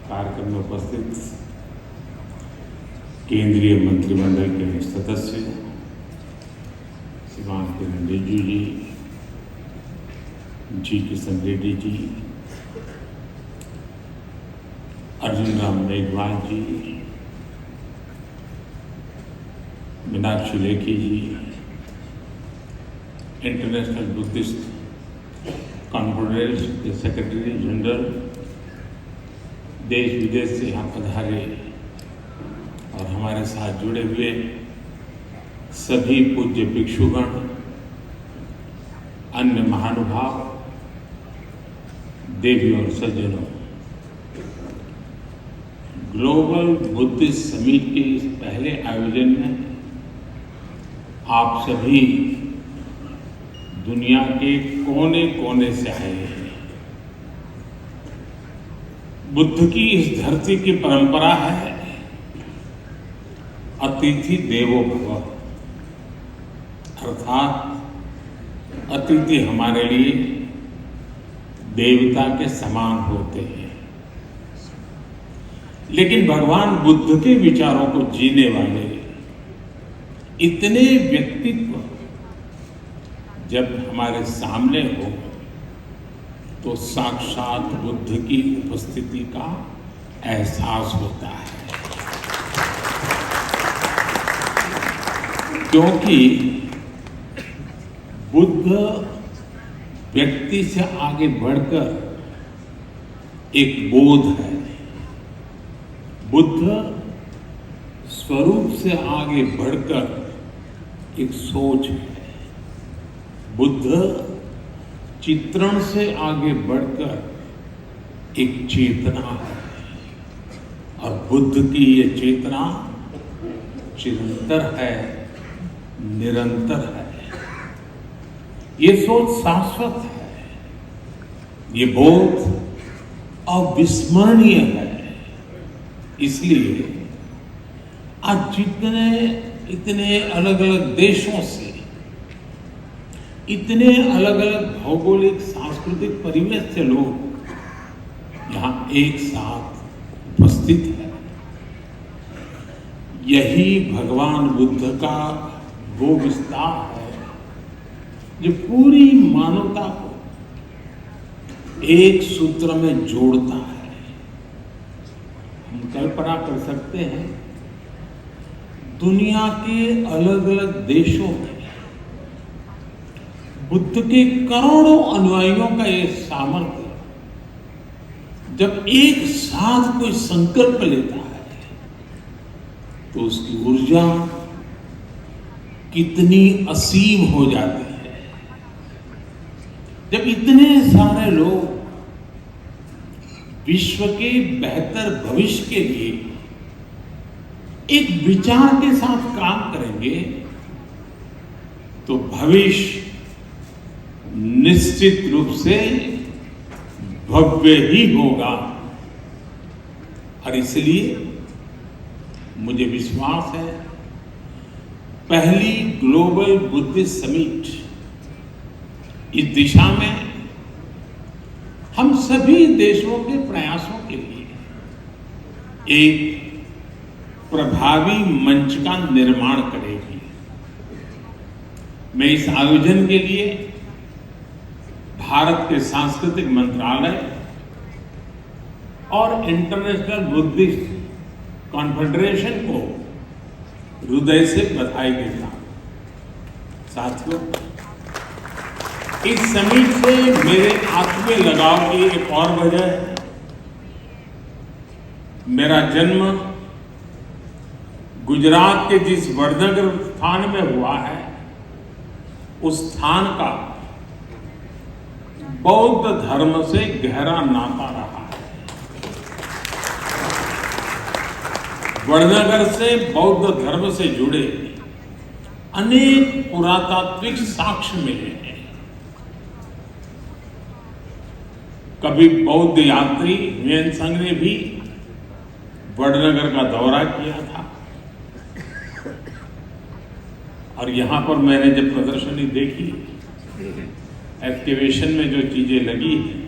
कार्यक्रम में उपस्थित केंद्रीय मंत्रिमंडल के सदस्य श्रीमान किरण रिजिजू जी, किशन रेड्डी जी, अर्जुन राम मेघवाल जी, मीनाक्षी लेखी जी, इंटरनेशनल बुद्धिस्ट कॉन्फ्रेंस के सेक्रेटरी जनरल, देश विदेश से यहाँ पधारे और हमारे साथ जुड़े हुए सभी पूज्य भिक्षुगण, अन्य महानुभाव, देवी और सज्जनों, ग्लोबल बुद्धिस्ट समिट के इस पहले आयोजन में आप सभी दुनिया के कोने कोने से आए हैं। बुद्ध की इस धरती की परंपरा है अतिथि देवो भव, अर्थात अतिथि हमारे लिए देवता के समान होते हैं। लेकिन भगवान बुद्ध के विचारों को जीने वाले इतने व्यक्तित्व जब हमारे सामने हो तो साक्षात बुद्ध की उपस्थिति का एहसास होता है, क्योंकि बुद्ध व्यक्ति से आगे बढ़कर एक बोध है, बुद्ध स्वरूप से आगे बढ़कर एक सोच है, बुद्ध चित्रण से आगे बढ़कर एक चेतना है और बुद्ध की ये चेतना चिरंतर है, निरंतर है। ये सोच शाश्वत है, ये बोध अविस्मरणीय है। इसलिए आज इतने अलग अलग देशों से, इतने अलग अलग भौगोलिक सांस्कृतिक परिवेश से लोग यहाँ एक साथ उपस्थित हैं, यही भगवान बुद्ध का वो विस्तार है जो पूरी मानवता को एक सूत्र में जोड़ता है। हम कल्पना कर सकते हैं दुनिया के अलग अलग देशों में बुद्ध के करोड़ों अनुयायियों का ये सामर्थ्य जब एक साथ कोई संकल्प लेता है तो उसकी ऊर्जा कितनी असीम हो जाती है। जब इतने सारे लोग विश्व के बेहतर भविष्य के लिए एक विचार के साथ काम करेंगे तो भविष्य निश्चित रूप से भव्य ही होगा। और इसलिए मुझे विश्वास है पहली ग्लोबल बुद्धिस्ट समिट इस दिशा में हम सभी देशों के प्रयासों के लिए एक प्रभावी मंच का निर्माण करेगी। मैं इस आयोजन के लिए भारत के सांस्कृतिक मंत्रालय और इंटरनेशनल बुद्धिस्ट कॉन्फेडरेशन को हृदय से बधाई देता हूं। साथियों, इस समिट से मेरे आत्मीय लगाव की एक और वजह है। मेरा जन्म गुजरात के जिस वडनगर स्थान में हुआ है, उस स्थान का बौद्ध धर्म से गहरा नाता रहा है। वडनगर से बौद्ध धर्म से जुड़े अनेक पुरातात्विक साक्ष्य मिले हैं। कभी बौद्ध यात्री हुएन संघ ने भी वडनगर का दौरा किया था और यहां पर मैंने जब प्रदर्शनी देखी, एक्टिवेशन में जो चीजें लगी हैं,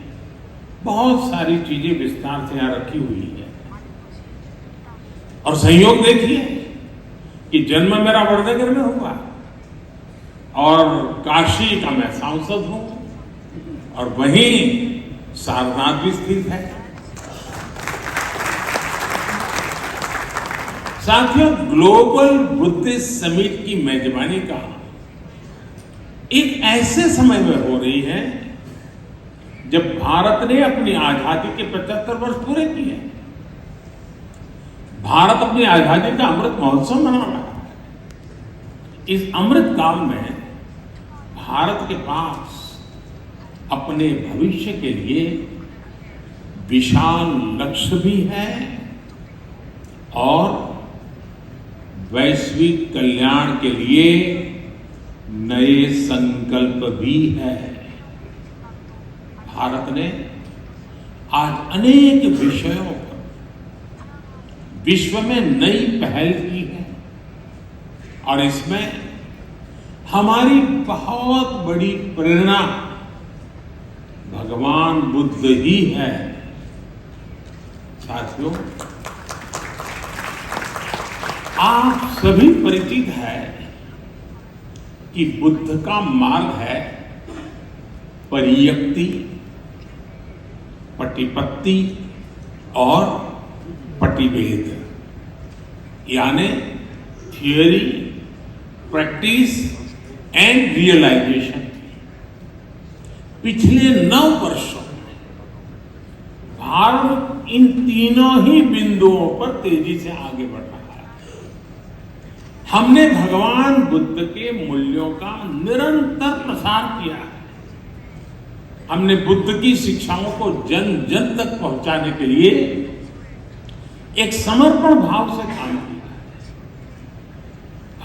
बहुत सारी चीजें विस्तार से यहाँ रखी हुई है। और संयोग देखिए कि जन्म मेरा वडनगर में हुआ और काशी का मैं सांसद हूं और वहीं सारनाथ भी स्थित है। साथियों, ग्लोबल बुद्धिस्ट समिट की मेजबानी का एक ऐसे समय में हो रही है जब भारत ने अपनी आजादी के 75 वर्ष पूरे किए। भारत अपनी आजादी का अमृत महोत्सव मना रहा है। इस अमृत काल में भारत के पास अपने भविष्य के लिए विशाल लक्ष्य भी है और वैश्विक कल्याण के लिए नए संकल्प भी है। भारत ने आज अनेक विषयों पर विश्व में नई पहल की है और इसमें हमारी बहुत बड़ी प्रेरणा भगवान बुद्ध ही है। साथियों, आप सभी परिचित है कि बुद्ध का मार्ग है परियक्ति, पटिपत्ति और पटिभेद, यानी थियोरी, प्रैक्टिस एंड रियलाइजेशन। पिछले 9 वर्षों में भारत इन तीनों ही बिंदुओं पर तेजी से आगे बढ़ रहा है। हमने भगवान बुद्ध के मूल्यों का निरंतर प्रसार किया है। हमने बुद्ध की शिक्षाओं को जन जन तक पहुंचाने के लिए एक समर्पण भाव से काम किया है।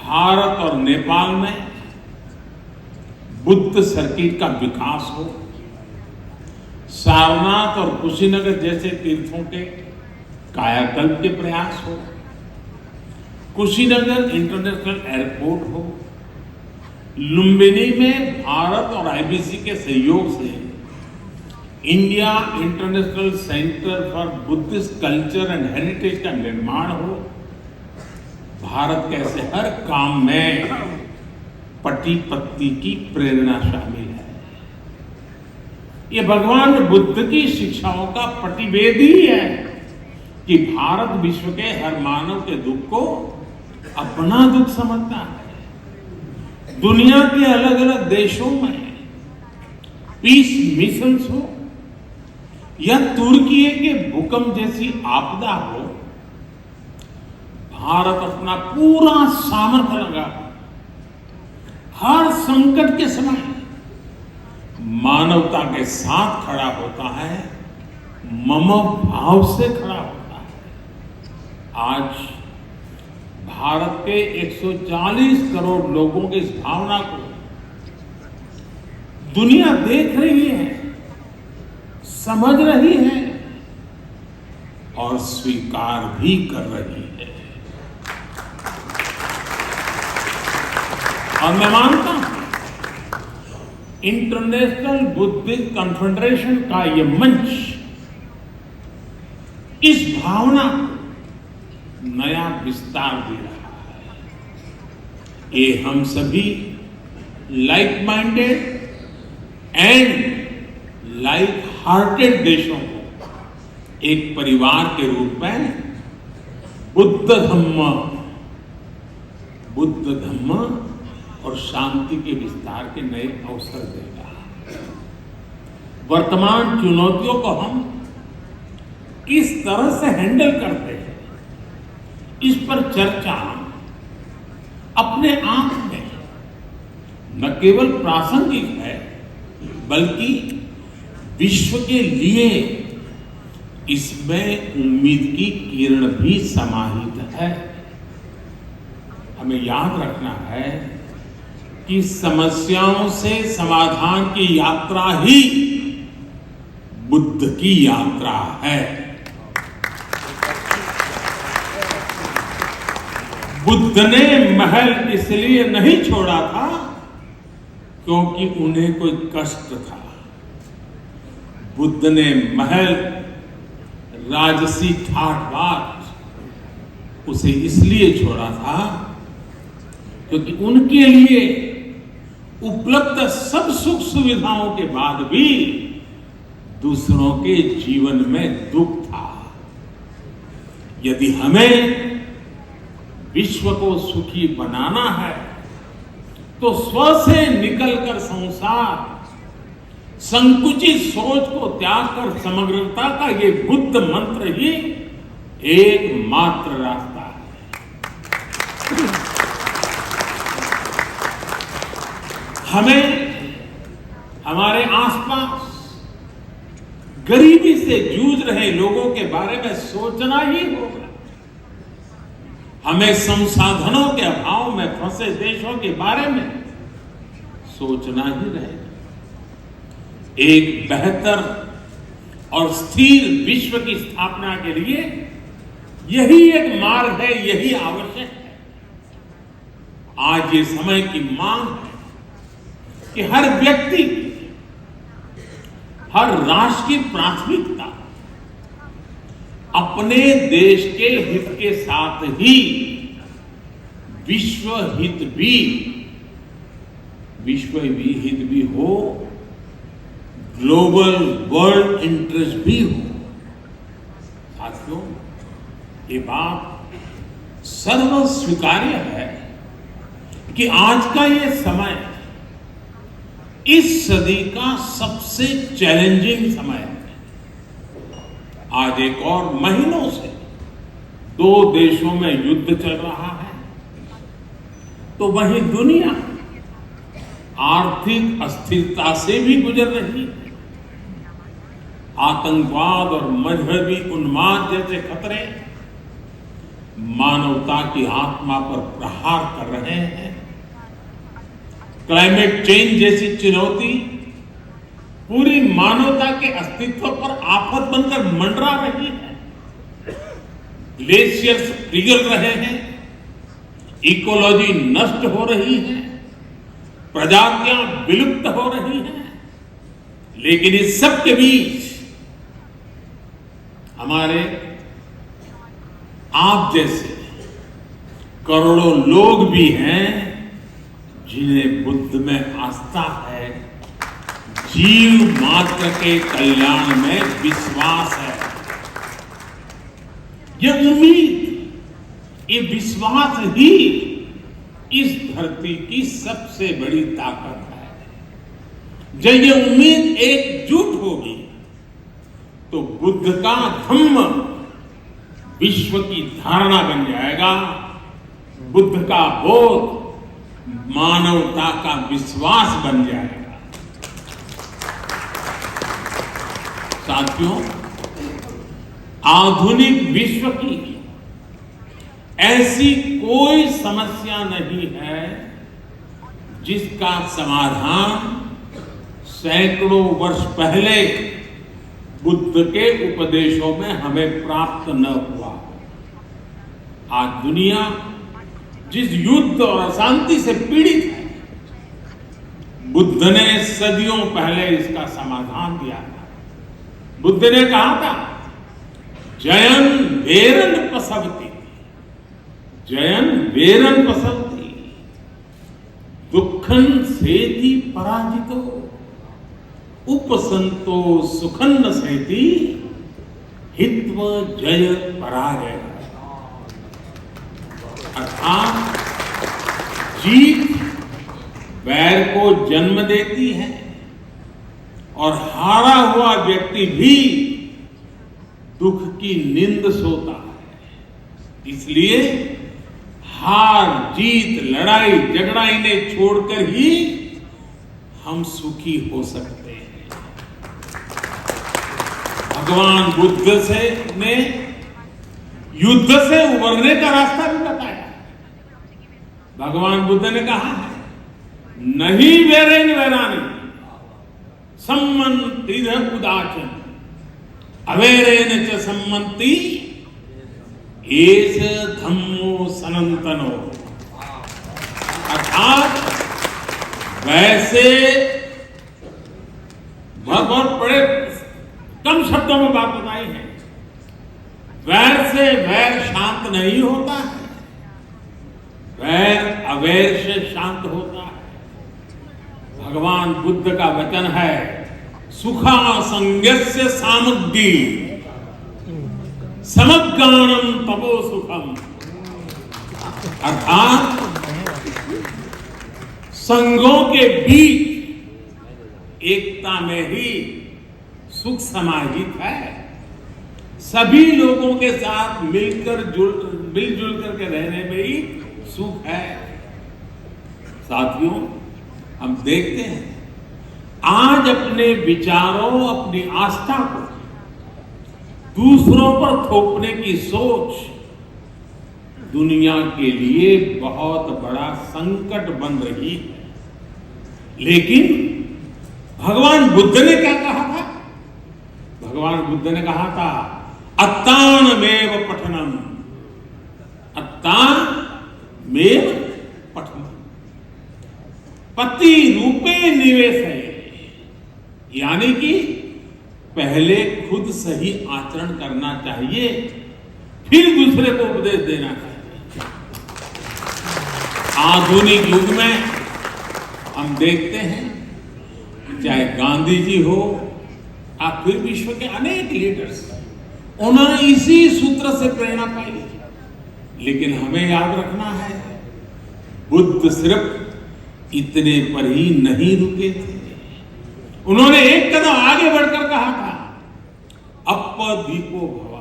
भारत और नेपाल में बुद्ध सर्किट का विकास हो, सारनाथ और कुशीनगर जैसे तीर्थों के कायाकल्प के प्रयास हो, कुशीनगर इंटरनेशनल एयरपोर्ट हो, लुम्बिनी में भारत और आईबीसी के सहयोग से India international centre for Buddhist culture and heritage का निर्माण हो। भारत के ऐसे हर काम में पटिपत्ति की प्रेरणा शामिल है। ये भगवान बुद्ध की शिक्षाओं का प्रतिवेद ही है कि भारत विश्व के हर मानव के दुख को अपना दुख समझता है। दुनिया के अलग अलग देशों में पीस मिशंस हो या तुर्की के भूकंप जैसी आपदा हो, भारत अपना पूरा सामर्थ्य लगा हर संकट के समय मानवता के साथ खड़ा होता है, मम भाव से खड़ा होता है। आज भारत के 140 करोड़ लोगों की इस भावना को दुनिया देख रही है, समझ रही है और स्वीकार भी कर रही है। और मैं मानता हूं इंटरनेशनल बुद्धिस्ट कॉन्फेडरेशन का ये मंच इस भावना को नया विस्तार दे रहा है। ये हम सभी like minded and like hearted देशों को एक परिवार के रूप में बुद्ध धम्म और शांति के विस्तार के नए अवसर देगा। वर्तमान चुनौतियों को हम किस तरह से हैंडल करते हैं, इस पर चर्चा अपने आप में न केवल प्रासंगिक है बल्कि विश्व के लिए इसमें उम्मीद की किरण भी समाहित है। हमें याद रखना है कि समस्याओं से समाधान की यात्रा ही बुद्ध की यात्रा है। बुद्ध ने महल इसलिए नहीं छोड़ा था क्योंकि उन्हें कोई कष्ट था। बुद्ध ने महल, राजसी ठाठ बात उसे इसलिए छोड़ा था क्योंकि उनके लिए उपलब्ध सब सुख सुविधाओं के बाद भी दूसरों के जीवन में दुख था। यदि हमें विश्व को सुखी बनाना है तो स्व से निकलकर संसार, संकुचित सोच को त्याग कर समग्रता का ये बुद्ध मंत्र ही एकमात्र रास्ता है। हमें हमारे आसपास गरीबी से जूझ रहे लोगों के बारे में सोचना ही होगा। हमें संसाधनों के अभाव में फंसे देशों के बारे में सोचना ही रहेगा। एक बेहतर और स्थिर विश्व की स्थापना के लिए यही एक मार्ग है, यही आवश्यक है। आज ये समय की मांग है कि हर व्यक्ति, हर राष्ट्र की प्राथमिकता अपने देश के हित के साथ ही विश्व हित भी हो, ग्लोबल वर्ल्ड इंटरेस्ट भी हो। साथियों, ये बात सर्व स्वीकार्य है कि आज का ये समय इस सदी का सबसे चैलेंजिंग समय है। आज एक और महीनों से दो देशों में युद्ध चल रहा है, तो वहीं दुनिया आर्थिक अस्थिरता से भी गुजर रही है। आतंकवाद और मजहबी उन्माद जैसे खतरे मानवता की आत्मा पर प्रहार कर रहे हैं। क्लाइमेट चेंज जैसी चुनौती पूरी मानवता के अस्तित्व पर आफत बनकर मंडरा रही है। ग्लेशियर्स पिघल रहे हैं, इकोलॉजी नष्ट हो रही है, प्रजातियां विलुप्त हो रही हैं। लेकिन इस सब के बीच हमारे आप जैसे करोड़ों लोग भी हैं जिन्हें बुद्ध में आस्था है, जीव मात्र के कल्याण में विश्वास है। ये उम्मीद, ये विश्वास ही इस धरती की सबसे बड़ी ताकत है। जब ये उम्मीद एकजुट होगी तो बुद्ध का धम्म विश्व की धारणा बन जाएगा। बुद्ध का बोध मानवता का विश्वास बन जाएगा। साथियों, आधुनिक विश्व की ऐसी कोई समस्या नहीं है जिसका समाधान सैकड़ों वर्ष पहले बुद्ध के उपदेशों में हमें प्राप्त न हुआ। आज दुनिया जिस युद्ध और अशांति से पीड़ित है, बुद्ध ने सदियों पहले इसका समाधान दिया था। बुद्ध ने कहा था, जयन वेरन पसवती, जयन वेरन पसवती, दुखन सेति पराजितो, उपसंतो सुखन सेति, हित्व जय पराजय। अर्थात जीत वैर को जन्म देती है और हारा हुआ व्यक्ति भी दुख की नींद सोता है। इसलिए हार जीत, लड़ाई झगड़ा इन्हें छोड़कर ही हम सुखी हो सकते हैं। भगवान बुद्ध ने युद्ध से उबरने का रास्ता भी बताया। भगवान बुद्ध ने कहा है, नहीं वेरेन वैरानी सम्मति उदाचन अवेरेन च सम्मति एस धम्मो सनातनो। अर्थात वैसे बहुत बड़े कम शब्दों में बात बताई है। वैर से वैर शांत नहीं होता है, वैर अवैर से शांत होता है। भगवान बुद्ध का वचन है, सुखा संगस्य सामग्री समज्ञानम तपो सुखम। अर्थात संघों के बीच एकता में ही सुख समाहित है। सभी लोगों के साथ मिलजुल करके रहने में ही सुख है। साथियों, हम देखते हैं आज अपने विचारों, अपनी आस्था को दूसरों पर थोपने की सोच दुनिया के लिए बहुत बड़ा संकट बन रही है। लेकिन भगवान बुद्ध ने क्या कहा था? भगवान बुद्ध ने कहा था, अत्तानमेव पठनम, अत्तानमेव पठनम, पति रूपे निवेश है। यानी कि पहले खुद सही आचरण करना चाहिए, फिर दूसरे को उपदेश देना चाहिए। आधुनिक युग में हम देखते हैं, चाहे गांधी जी हो या फिर विश्व के अनेक लीडर्स, उन्होंने इसी सूत्र से प्रेरणा पाई। लेकिन हमें याद रखना है, बुद्ध सिर्फ इतने पर ही नहीं रुके थे। उन्होंने एक कदम आगे बढ़कर कहा था, अपदीपो भव।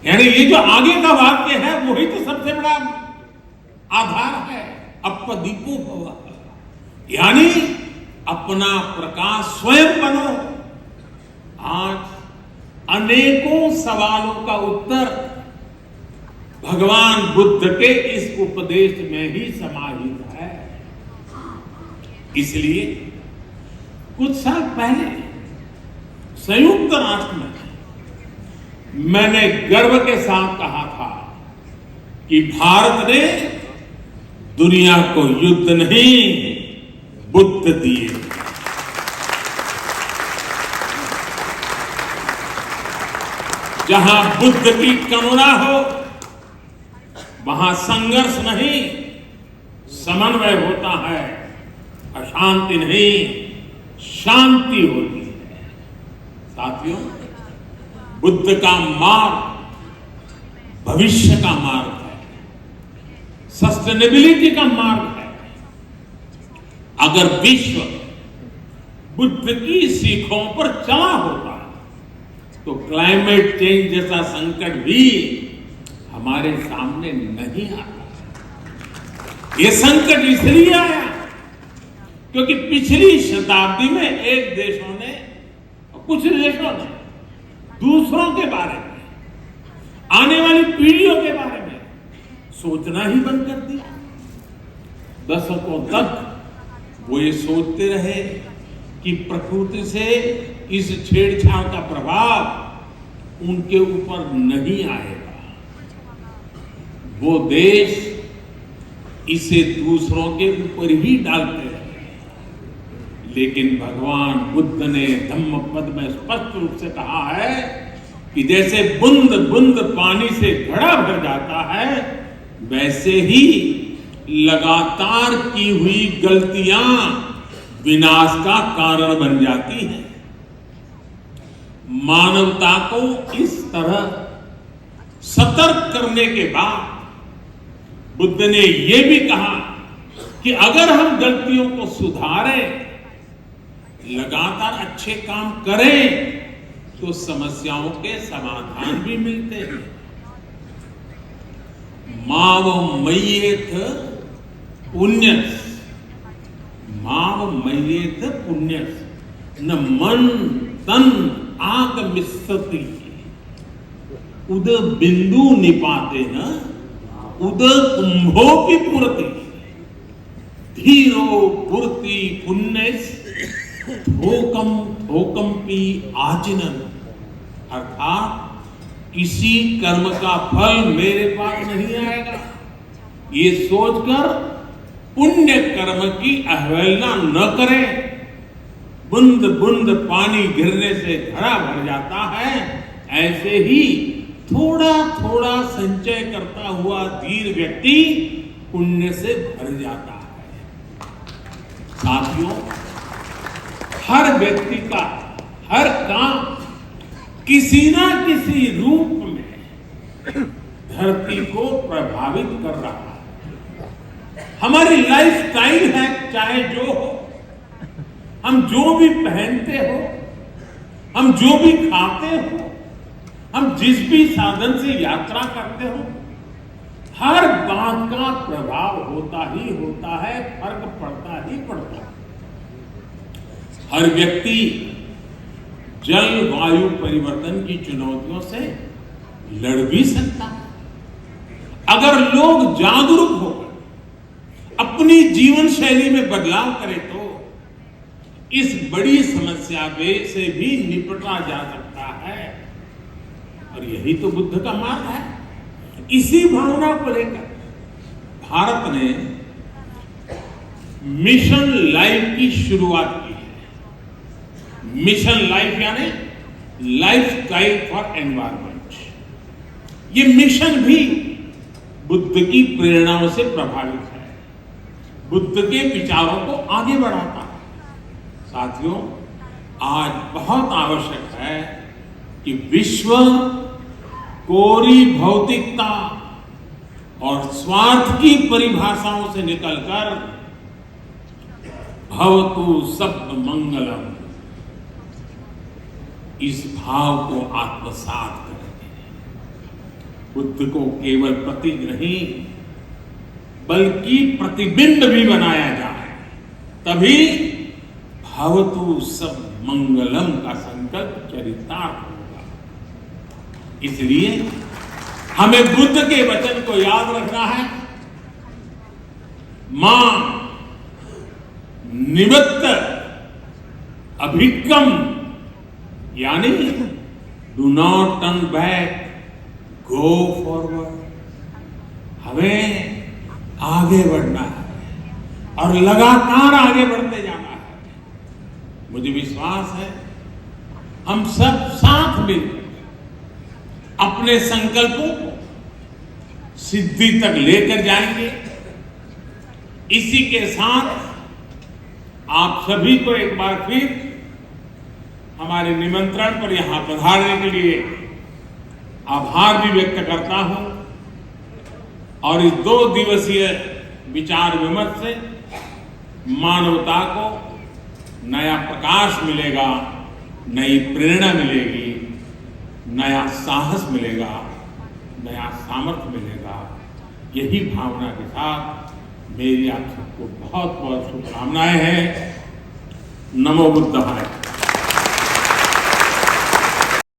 यानी ये जो आगे का वाक्य है वही तो सबसे बड़ा आधार है, अपदीपो भव। यानी अपना प्रकाश स्वयं बनो। आज अनेकों सवालों का उत्तर भगवान बुद्ध के इस उपदेश में ही समाहित है। इसलिए कुछ साल पहले संयुक्त राष्ट्र में मैंने गर्व के साथ कहा था कि भारत ने दुनिया को युद्ध नहीं, बुद्ध दिए। जहां बुद्ध की करुणा हो वहां संघर्ष नहीं, समन्वय होता है। अशांति नहीं, शांति होती है। साथियों, बुद्ध का मार्ग भविष्य का मार्ग है, सस्टेनेबिलिटी का मार्ग है। अगर विश्व बुद्ध की सीखों पर चला होता तो क्लाइमेट चेंज जैसा संकट भी हमारे सामने नहीं आता। ये संकट इसलिए आया क्योंकि पिछली शताब्दी में कुछ देशों ने दूसरों के बारे में, आने वाली पीढ़ियों के बारे में सोचना ही बंद कर दिया। दशकों तक वो ये सोचते रहे कि प्रकृति से इस छेड़छाड़ का प्रभाव उनके ऊपर नहीं आएगा। वो देश इसे दूसरों के ऊपर ही डालते रहे। लेकिन भगवान बुद्ध ने धम्मपद में स्पष्ट रूप से कहा है कि जैसे बूंद बूंद पानी से घड़ा भर जाता है, वैसे ही लगातार की हुई गलतियां विनाश का कारण बन जाती हैं। मानवता को इस तरह सतर्क करने के बाद बुद्ध ने यह भी कहा कि अगर हम गलतियों को सुधारें, लगातार अच्छे काम करें, तो समस्याओं के समाधान भी मिलते हैं। माव मय्येथ पुण्यस, माव मय्येथ पुण्यस, न मन तन आगमिष्यति, उद बिंदु निपाते न उद कुंभोपि पुरति, धीरो पुरति पुण्यस थोकम थोकम पी आजिनन। अर्थात किसी कर्म का फल मेरे पास नहीं आएगा, ये सोचकर पुण्य कर्म की अवहेलना न करें, बूंद बूंद पानी गिरने से घड़ा भर जाता है, ऐसे ही थोड़ा थोड़ा संचय करता हुआ धीर व्यक्ति पुण्य से भर जाता है। साथियों, हर व्यक्ति का हर काम किसी ना किसी रूप में धरती को प्रभावित कर रहा है। हमारी लाइफस्टाइल है, चाहे जो हो, हम जो भी पहनते हो, हम जो भी खाते हो, हम जिस भी साधन से यात्रा करते हो, हर बात का प्रभाव होता ही होता है, फर्क पड़ता ही पड़ता है। हर व्यक्ति जलवायु परिवर्तन की चुनौतियों से लड़ भी सकता है। अगर लोग जागरूक होकर अपनी जीवन शैली में बदलाव करें तो इस बड़ी समस्या से भी निपटा जा सकता है। और यही तो बुद्ध का मार्ग है। इसी भावना को लेकर भारत ने मिशन लाइफ की शुरुआत की है। मिशन लाइफ यानी लाइफ गाइड फॉर एनवायरमेंट। ये मिशन भी बुद्ध की प्रेरणाओं से प्रभावित है, बुद्ध के विचारों को आगे बढ़ाता है। साथियों, आज बहुत आवश्यक है कि विश्व कोरी भौतिकता और स्वार्थ की परिभाषाओं से निकलकर भवतु सब मंगलम, इस भाव को आत्मसात करें। बुद्ध को केवल प्रतीक नहीं बल्कि प्रतिबिंब भी बनाया जाए, तभी भवतु सब मंगलम का संकल्प चरितार्थ होगा। इसलिए हमें बुद्ध के वचन को याद रखना है। मां निमित्त अभिक्कम, यानी do not turn back, go forward. हमें आगे बढ़ना है और लगातार आगे बढ़ते जाना है। मुझे विश्वास है हम सब साथ मिलकर अपने संकल्पों को सिद्धि तक लेकर जाएंगे। इसी के साथ आप सभी को एक बार फिर हमारे निमंत्रण पर यहां पधारने के लिए आभार भी व्यक्त करता हूं। और इस 2 दिवसीय विचार विमर्श से मानवता को नया प्रकाश मिलेगा, नई प्रेरणा मिलेगी, नया साहस मिलेगा, नया सामर्थ्य मिलेगा। यही भावना के साथ मेरी आप सबको बहुत बहुत शुभकामनाएं हैं। नमो बुद्धाय।